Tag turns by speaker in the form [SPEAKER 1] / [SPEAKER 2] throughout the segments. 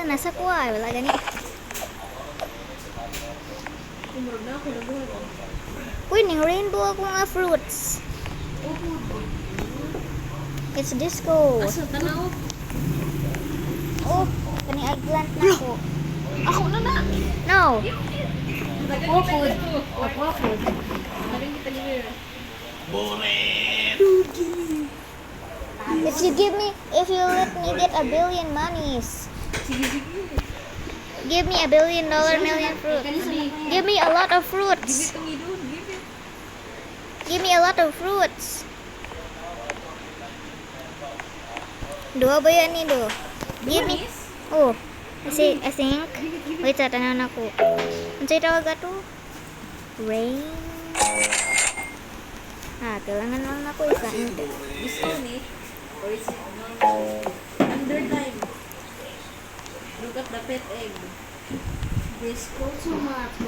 [SPEAKER 1] nasa kuha. Wala gani.
[SPEAKER 2] Kumurog na ako, nabuhay ko.
[SPEAKER 1] Uy, ning rainbow ako nga fruits. It's disco.
[SPEAKER 2] Asa, tanaw.
[SPEAKER 1] Oh, kani eggplant na ako.
[SPEAKER 2] Ako na na.
[SPEAKER 1] No.
[SPEAKER 2] Aqua food. Aqua food. Maring kita niyo.
[SPEAKER 1] If you let me get a billion monies.
[SPEAKER 2] Sige, sige.
[SPEAKER 1] Give me $1 billion million fruit. Give me a lot of
[SPEAKER 2] Give
[SPEAKER 1] fruits.
[SPEAKER 2] it to me, dude. Give it.
[SPEAKER 1] Give me a lot of fruits. Dua ba yan ni do? Give me.
[SPEAKER 2] Yes.
[SPEAKER 1] Oh, I think. Wait, tatanan ako. Ano sa'yo tawag ato? Rain. Kailangan lang ako isa.
[SPEAKER 2] This only. Or is it no? Under time. Look at the pet egg. Disco tomato.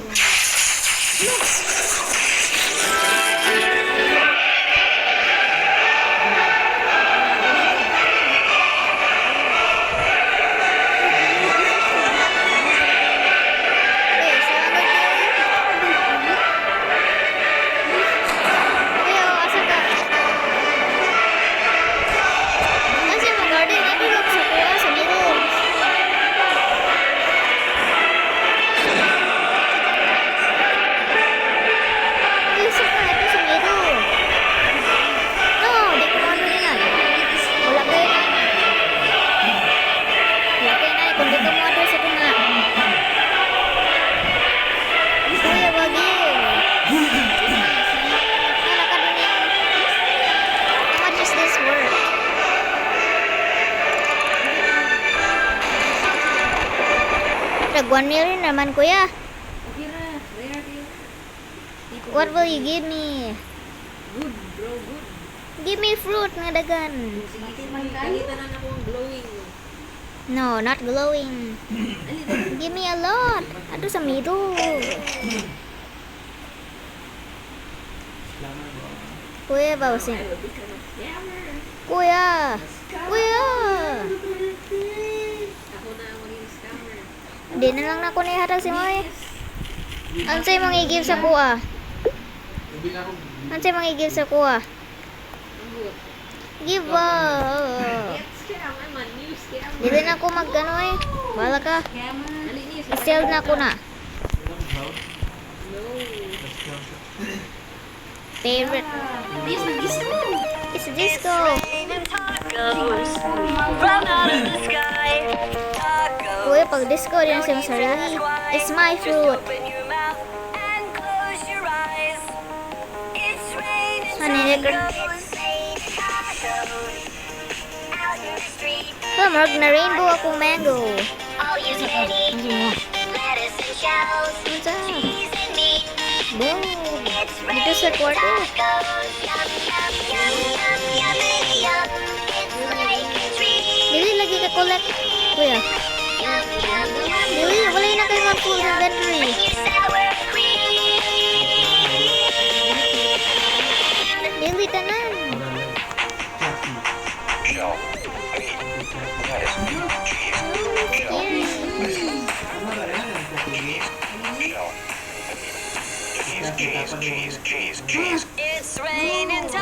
[SPEAKER 2] Nag 1 million naman kuya. Okay na. Where are you?
[SPEAKER 1] What will you give me?
[SPEAKER 2] Good, bro. Good.
[SPEAKER 1] Give me fruit nga dagan.
[SPEAKER 2] Sige, sige. Kahita na ako ang glowing.
[SPEAKER 1] No, not glowing. Give me a lot. Ato sa middle. Kuya ba usin? Kuya. Kuya.
[SPEAKER 2] Ako na ang maging scammer.
[SPEAKER 1] Di na lang ako nihatag si Moy. Ano sa'yo mong i-give sa kuha? Ano sa'yo mong i-give sa kuha?
[SPEAKER 2] Ang good.
[SPEAKER 1] Give ba?
[SPEAKER 2] Scam. I'm a new scammer.
[SPEAKER 1] Di na ako mag-ano eh. Bahala ka.
[SPEAKER 2] Scammer. Alinis.
[SPEAKER 1] I-sell na ako na.
[SPEAKER 2] No.
[SPEAKER 1] Favorite.
[SPEAKER 2] This is disco.
[SPEAKER 1] It's disco. Kuya, pag disco din sa sarili. It's my fruit. Ano yun? Mark na rainbow akong mango. Ano mo? Boom! Dito sa kwarto. Dili lagi ka collect. Kuya. Dili, wala na kayo mga full inventory. Dili, tanan.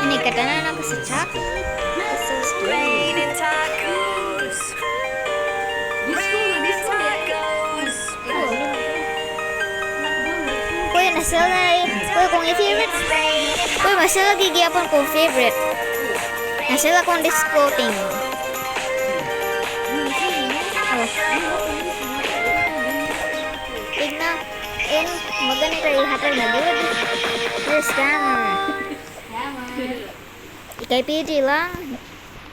[SPEAKER 1] Ini katanan ako sa chocolate. It's so strange. Kuya, nasal na eh. Kuya, kung i-favorite. Kuya, masala gigiapon kong favorite. Nasala kong discoating. Oh. Tigna. And maganda tayo hatag na good. You're a scammer. Ikay PG lang.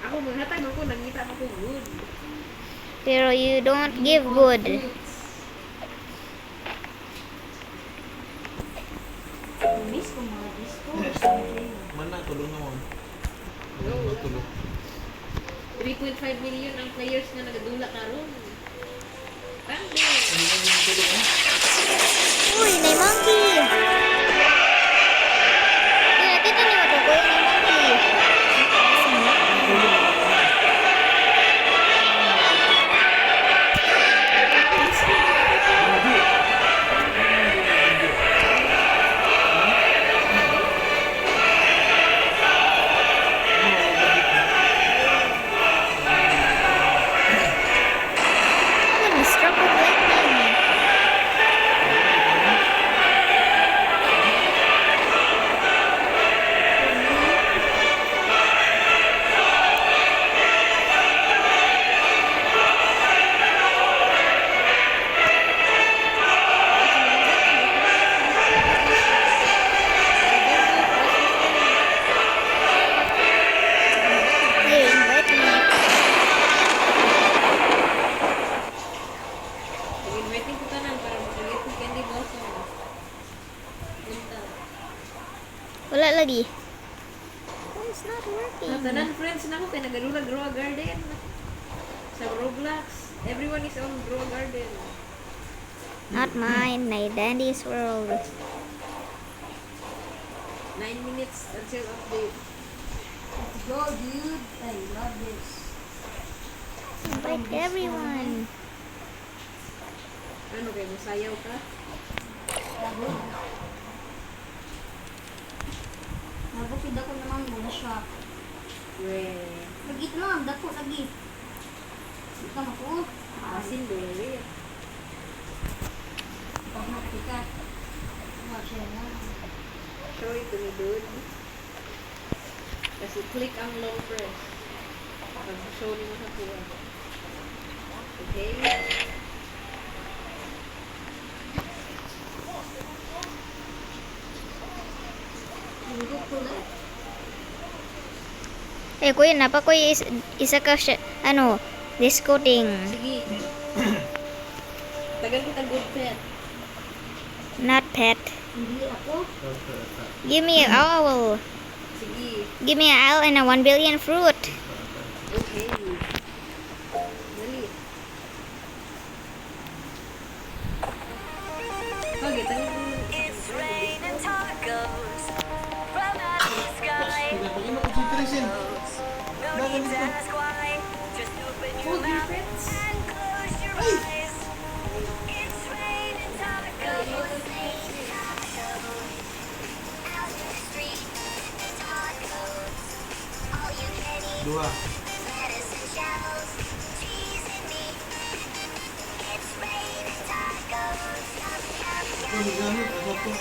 [SPEAKER 2] Ako maghatag ako, nangita ako good.
[SPEAKER 1] Pero you don't give good.
[SPEAKER 2] Miss ko mga disco.
[SPEAKER 3] Mana tulong naman.
[SPEAKER 2] No.
[SPEAKER 3] Tulong.
[SPEAKER 2] 3.5 million ang players nga nagadula karon. Tangke.
[SPEAKER 3] Ano lang yung tulong mo?
[SPEAKER 1] Uy, may monkey! Kuya, nakita niyo ito, kuya, may monkey. lagi. It's not working.
[SPEAKER 2] Tanan friends na ko kay nagalula grow a garden. Sa Roblox, everyone is on grow a garden.
[SPEAKER 1] Not mine. My Dandy's World.
[SPEAKER 2] 9 minutes until update. Let's go, dude. I love this.
[SPEAKER 1] Invite everyone.
[SPEAKER 2] Ano kayo, masayaw ka?
[SPEAKER 4] Nabukid ako naman muna shop.
[SPEAKER 2] Weh.
[SPEAKER 4] Lagi lang, dako lagi. Ika mo ko.
[SPEAKER 2] Asin dole.
[SPEAKER 4] Pag nakita. Siya na.
[SPEAKER 2] Show it to me, dude. Kasi click ang long press. Pag show mo sa kuha. Okay?
[SPEAKER 4] Linggo ko na.
[SPEAKER 1] Kuya, napa kuya isa ka siya, ano, discoting.
[SPEAKER 2] Sige. Tagal kita good pet.
[SPEAKER 1] Not pet.
[SPEAKER 4] Hindi ako.
[SPEAKER 1] Give me an owl.
[SPEAKER 2] Sige.
[SPEAKER 1] Give me an owl and a 1 billion fruit.
[SPEAKER 2] Okay. Dali. Okay, tagal ko.
[SPEAKER 5] It's raining tacos from out of the sky.
[SPEAKER 3] Pinapagin ako si Trisin.
[SPEAKER 5] No need to ask why. Just open your
[SPEAKER 2] Hold your
[SPEAKER 5] mouth
[SPEAKER 2] pets.
[SPEAKER 5] and close your eyes. It's raining tacos.
[SPEAKER 3] Dua. Ito, higamit. Asap ko.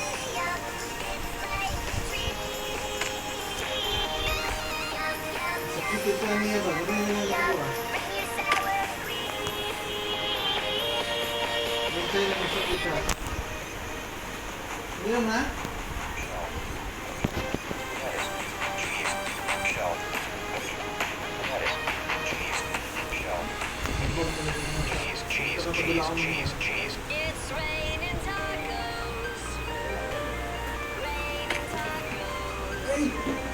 [SPEAKER 3] Sakit ito niya ba? Ganun yung lang ko ah. Bintay na masakit siya. Diyan ha?
[SPEAKER 5] It's raining tacos. Raining tacos.